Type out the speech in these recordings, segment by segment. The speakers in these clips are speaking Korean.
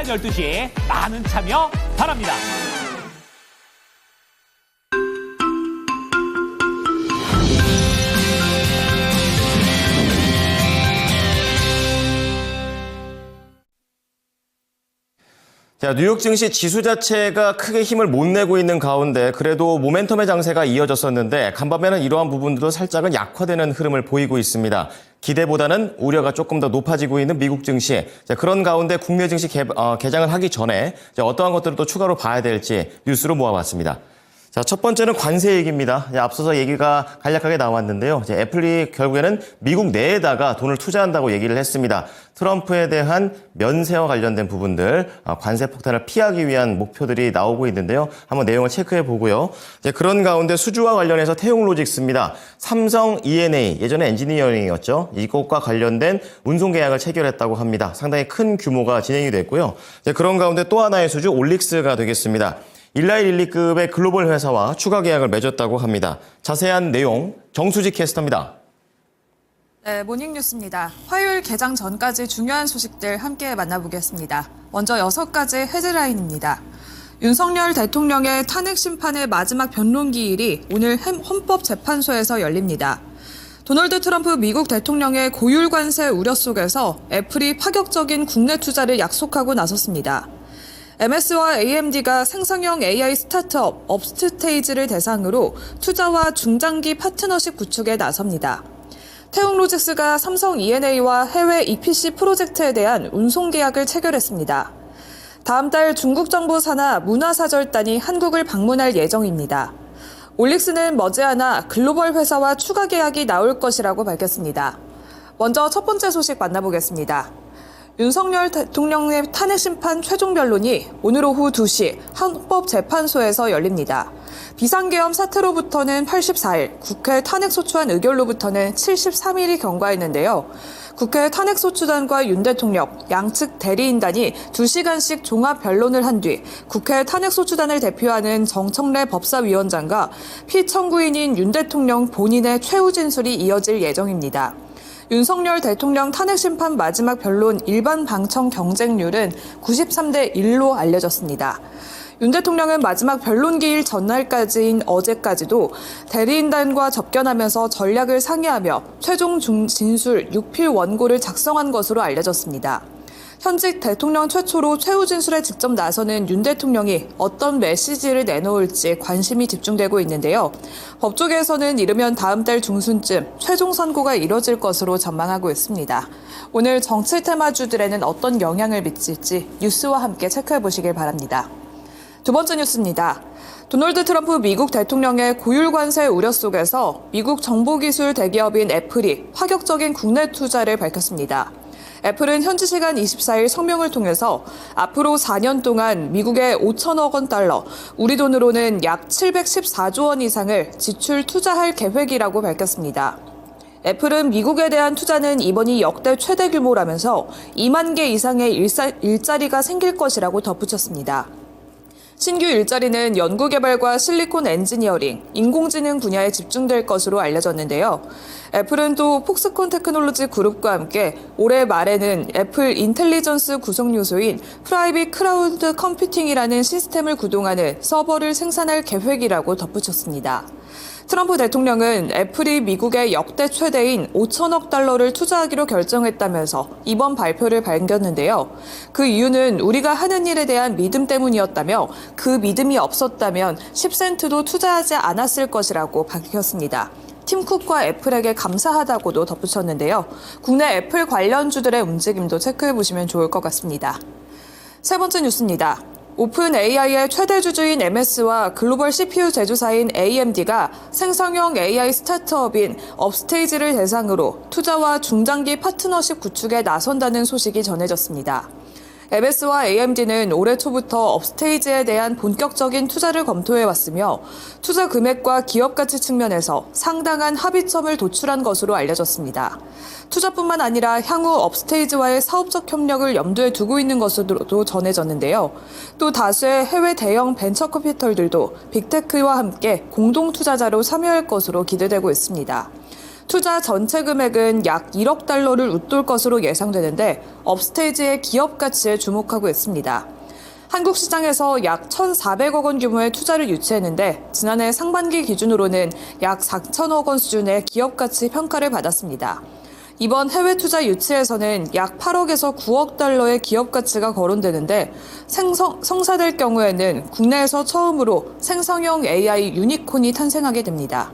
12시 많은 참여 바랍니다. 자, 뉴욕 증시 지수 자체가 크게 힘을 못 내고 있는 가운데 그래도 모멘텀의 장세가 이어졌었는데 간밤에는 이러한 부분들도 살짝은 약화되는 흐름을 보이고 있습니다. 기대보다는 우려가 조금 더 높아지고 있는 미국 증시. 자, 그런 가운데 국내 증시 개장을 하기 전에 어떠한 것들을 또 추가로 봐야 될지 뉴스로 모아봤습니다. 자, 첫 번째는 관세 얘기입니다. 앞서서 얘기가 간략하게 나왔는데요. 애플이 결국에는 미국 내에다가 돈을 투자한다고 얘기를 했습니다. 트럼프에 대한 면세와 관련된 부분들, 관세 폭탄을 피하기 위한 목표들이 나오고 있는데요. 한번 내용을 체크해 보고요. 그런 가운데 수주와 관련해서 태용로직스입니다. 삼성 E&A, 예전에 엔지니어링이었죠. 이것과 관련된 운송 계약을 체결했다고 합니다. 상당히 큰 규모가 진행이 됐고요. 그런 가운데 또 하나의 수주 올릭스가 되겠습니다. 일라이 릴리급의 글로벌 회사와 추가 계약을 맺었다고 합니다. 자세한 내용 정수지 캐스터입니다. 네, 모닝뉴스입니다. 화요일 개장 전까지 중요한 소식들 함께 만나보겠습니다. 먼저 6가지 헤드라인입니다. 윤석열 대통령의 탄핵 심판의 마지막 변론 기일이 오늘 헌법재판소에서 열립니다. 도널드 트럼프 미국 대통령의 고율 관세 우려 속에서 애플이 파격적인 국내 투자를 약속하고 나섰습니다. MS와 AMD가 생성형 AI 스타트업 업스테이지를 대상으로 투자와 중장기 파트너십 구축에 나섭니다. 태용로직스가 삼성 E&A와 해외 EPC 프로젝트에 대한 운송 계약을 체결했습니다. 다음 달 중국 정부 산하 문화사절단이 한국을 방문할 예정입니다. 올릭스는 머지않아 글로벌 회사와 추가 계약이 나올 것이라고 밝혔습니다. 먼저 첫 번째 소식 만나보겠습니다. 윤석열 대통령의 탄핵 심판 최종 변론이 오늘 오후 2시 헌법재판소에서 열립니다. 비상계엄 사태로부터는 84일, 국회 탄핵소추안 의결로부터는 73일이 경과했는데요. 국회 탄핵소추단과 윤 대통령, 양측 대리인단이 2시간씩 종합 변론을 한 뒤 국회 탄핵소추단을 대표하는 정청래 법사위원장과 피청구인인 윤 대통령 본인의 최후 진술이 이어질 예정입니다. 윤석열 대통령 탄핵 심판 마지막 변론 일반 방청 경쟁률은 93대 1로 알려졌습니다. 윤 대통령은 마지막 변론 기일 전날까지인 어제까지도 대리인단과 접견하면서 전략을 상의하며 최종 진술 6필 원고를 작성한 것으로 알려졌습니다. 현직 대통령 최초로 최후 진술에 직접 나서는 윤 대통령이 어떤 메시지를 내놓을지 관심이 집중되고 있는데요. 법조계에서는 이르면 다음 달 중순쯤 최종 선고가 이뤄질 것으로 전망하고 있습니다. 오늘 정치 테마주들에는 어떤 영향을 미칠지 뉴스와 함께 체크해 보시길 바랍니다. 두 번째 뉴스입니다. 도널드 트럼프 미국 대통령의 고율 관세 우려 속에서 미국 정보기술 대기업인 애플이 파격적인 국내 투자를 밝혔습니다. 애플은 현지 시간 24일 성명을 통해서 앞으로 4년 동안 미국의 5천억 원 달러, 우리 돈으로는 약 714조 원 이상을 지출 투자할 계획이라고 밝혔습니다. 애플은 미국에 대한 투자는 이번이 역대 최대 규모라면서 2만 개 이상의 일자리가 생길 것이라고 덧붙였습니다. 신규 일자리는 연구개발과 실리콘 엔지니어링, 인공지능 분야에 집중될 것으로 알려졌는데요. 애플은 또 폭스콘 테크놀로지 그룹과 함께 올해 말에는 애플 인텔리전스 구성 요소인 프라이빗 클라우드 컴퓨팅이라는 시스템을 구동하는 서버를 생산할 계획이라고 덧붙였습니다. 트럼프 대통령은 애플이 미국의 역대 최대인 5천억 달러를 투자하기로 결정했다면서 이번 발표를 밝혔는데요. 그 이유는 우리가 하는 일에 대한 믿음 때문이었다며 그 믿음이 없었다면 10센트도 투자하지 않았을 것이라고 밝혔습니다. 팀 쿡과 애플에게 감사하다고도 덧붙였는데요. 국내 애플 관련주들의 움직임도 체크해보시면 좋을 것 같습니다. 세 번째 뉴스입니다. 오픈 AI의 최대 주주인 MS와 글로벌 CPU 제조사인 AMD가 생성형 AI 스타트업인 업스테이지를 대상으로 투자와 중장기 파트너십 구축에 나선다는 소식이 전해졌습니다. MS와 AMD는 올해 초부터 업스테이지에 대한 본격적인 투자를 검토해왔으며 투자 금액과 기업 가치 측면에서 상당한 합의점을 도출한 것으로 알려졌습니다. 투자뿐만 아니라 향후 업스테이지와의 사업적 협력을 염두에 두고 있는 것으로도 전해졌는데요. 또 다수의 해외 대형 벤처 캐피털들도 빅테크와 함께 공동 투자자로 참여할 것으로 기대되고 있습니다. 투자 전체 금액은 약 1억 달러를 웃돌 것으로 예상되는데 업스테이지의 기업 가치에 주목하고 있습니다. 한국 시장에서 약 1,400억 원 규모의 투자를 유치했는데 지난해 상반기 기준으로는 약 4천억 원 수준의 기업 가치 평가를 받았습니다. 이번 해외 투자 유치에서는 약 8억에서 9억 달러의 기업 가치가 거론되는데 성사될 경우에는 국내에서 처음으로 생성형 AI 유니콘이 탄생하게 됩니다.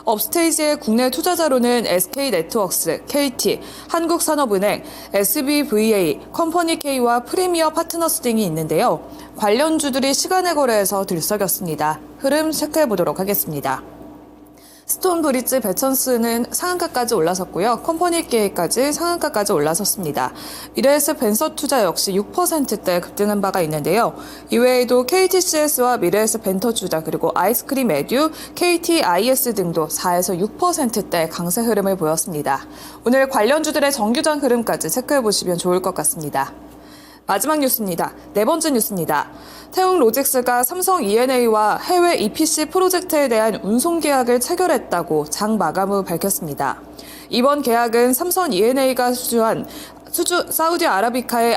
업스테이지의 국내 투자자로는 SK네트워크스, KT, 한국산업은행, SBVA, 컴퍼니K와 프리미어 파트너스 등이 있는데요. 관련주들이 시간의 거래에서 들썩였습니다. 흐름 체크해보도록 하겠습니다. 스톤브리지 베천스는 상한가까지 올라섰고요. 컴퍼니케이까지 상한가까지 올라섰습니다. 미래에셋 벤처투자 역시 6%대 급등한 바가 있는데요. 이외에도 KTCS와 미래에셋 벤처투자 그리고 아이스크림 에듀, KTIS 등도 4에서 6%대 강세 흐름을 보였습니다. 오늘 관련주들의 정규장 흐름까지 체크해보시면 좋을 것 같습니다. 마지막 뉴스입니다. 네 번째 뉴스입니다. 태웅로직스가 삼성 E&A와 해외 EPC 프로젝트에 대한 운송 계약을 체결했다고 장 마감 후 밝혔습니다. 이번 계약은 삼성 E&A가 수주한 사우디아라비카의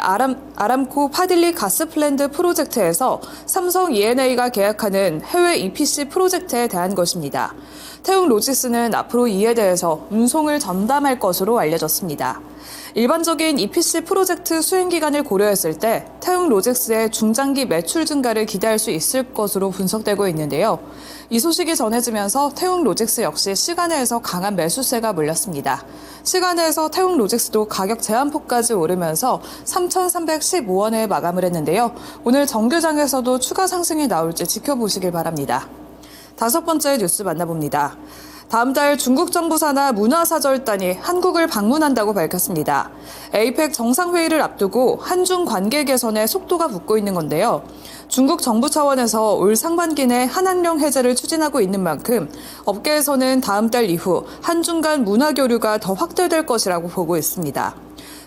아람코 파딜리 가스플랜트 프로젝트에서 삼성 E&A가 계약하는 해외 EPC 프로젝트에 대한 것입니다. 태웅로직스는 앞으로 이에 대해서 운송을 전담할 것으로 알려졌습니다. 일반적인 EPC 프로젝트 수행 기간을 고려했을 때 태웅로직스의 중장기 매출 증가를 기대할 수 있을 것으로 분석되고 있는데요. 이 소식이 전해지면서 태웅로직스 역시 시간외에서 강한 매수세가 몰렸습니다. 시간외에서 태웅로직스도 가격 제한폭까지 오르면서 3,315원에 마감을 했는데요. 오늘 정규장에서도 추가 상승이 나올지 지켜보시길 바랍니다. 다섯 번째 뉴스 만나봅니다. 다음 달 중국 정부 산하 문화사절단이 한국을 방문한다고 밝혔습니다. 에이펙 정상회의를 앞두고 한중 관계 개선에 속도가 붙고 있는 건데요. 중국 정부 차원에서 올 상반기 내 한한령 해제를 추진하고 있는 만큼 업계에서는 다음 달 이후 한중 간 문화 교류가 더 확대될 것이라고 보고 있습니다.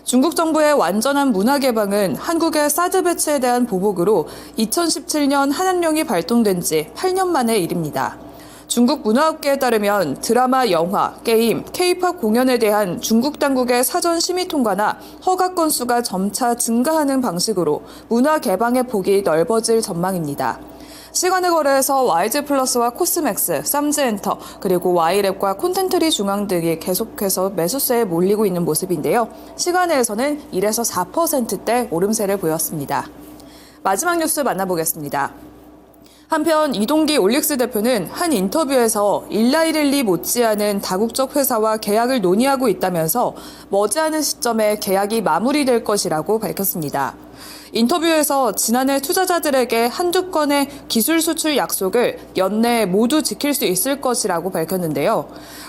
중국 정부의 완전한 문화 개방은 한국의 사드 배치에 대한 보복으로 2017년 한한령이 발동된 지 8년 만의 일입니다. 중국 문화업계에 따르면 드라마, 영화, 게임, K-팝 공연에 대한 중국 당국의 사전 심의 통과나 허가 건수가 점차 증가하는 방식으로 문화 개방의 폭이 넓어질 전망입니다. 시간의 거래에서 YG플러스와 코스맥스, 쌈즈엔터, 그리고 Y랩과 콘텐트리 중앙 등이 계속해서 매수세에 몰리고 있는 모습인데요. 시간외에서는 1에서 4%대 오름세를 보였습니다. 마지막 뉴스 만나보겠습니다. 한편 이동기 올릭스 대표는 한 인터뷰에서 일라이릴리 못지않은 다국적 회사와 계약을 논의하고 있다면서 머지않은 시점에 계약이 마무리될 것이라고 밝혔습니다. 인터뷰에서 지난해 투자자들에게 한두 건의 기술 수출 약속을 연내에 모두 지킬 수 있을 것이라고 밝혔는데요.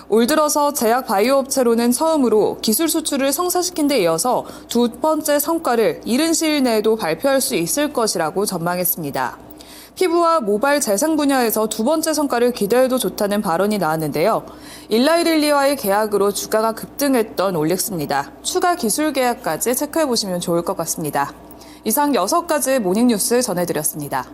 올 들어서 제약 바이오 업체로는 처음으로 기술 수출을 성사시킨 데 이어서 두 번째 성과를 이른 시일 내에도 발표할 수 있을 것이라고 전망했습니다. 피부와 모바일 재생 분야에서 두 번째 성과를 기대해도 좋다는 발언이 나왔는데요. 일라이릴리와의 계약으로 주가가 급등했던 올릭스입니다. 추가 기술 계약까지 체크해보시면 좋을 것 같습니다. 이상 6가지 모닝뉴스 전해드렸습니다.